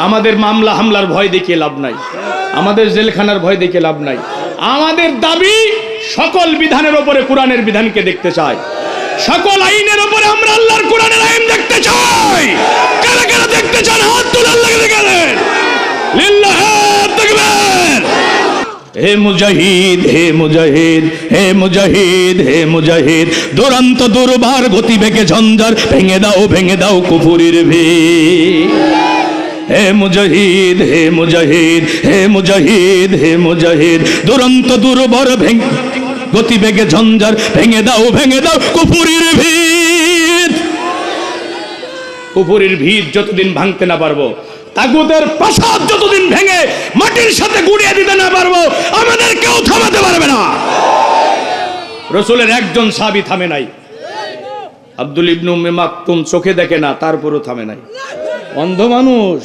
আমাদের মামলা হামলার ভয় দেখিয়ে লাভ নাই, আমাদের জেলখানার ভয় দেখিয়ে লাভ নাই। আমাদের দাবি সকল বিধানের উপরে কোরআনের বিধানকে দেখতে চাই, সকল আইনের উপরে আমরা আল্লাহর কোরআনের আইন দেখতে চাই। কারা কারা দেখতে চান হাত তুলে আল্লাহকে দেখেন। লিল্লাহি তাকবীর। হে মুজাহিদ, হে মুজাহিদ, হে মুজাহিদ, হে মুজাহিদ, দুরন্ত দুর্বার গতিবেগে ঝঞ্ঝার ভেঙে দাও কুফুরির ভিড়। হে মুজাহিদ, হে মুজাহিদ, হে মুজাহিদ, হে মুজাহিদ, দুরন্ত দুর্বার গতিবেগে ঝঞ্ঝার ভেঙে দাও কুফুরির ভিড়। কুফুরির ভিড় যতদিন ভাঙতে না পারবো, তাগুতের প্রাসাদ যতদিন ভেঙে মাটির সাথে গুড়িয়ে দিতে না পারবো, আমাদের কেউ থামাতে পারবে না। রাসূলের একজন সাহাবী থামে নাই। আব্দুল ইবনে উম্মে মাকতুম চোখে দেখে না, তারপরও থামে নাই। অন্ধ মানুষ।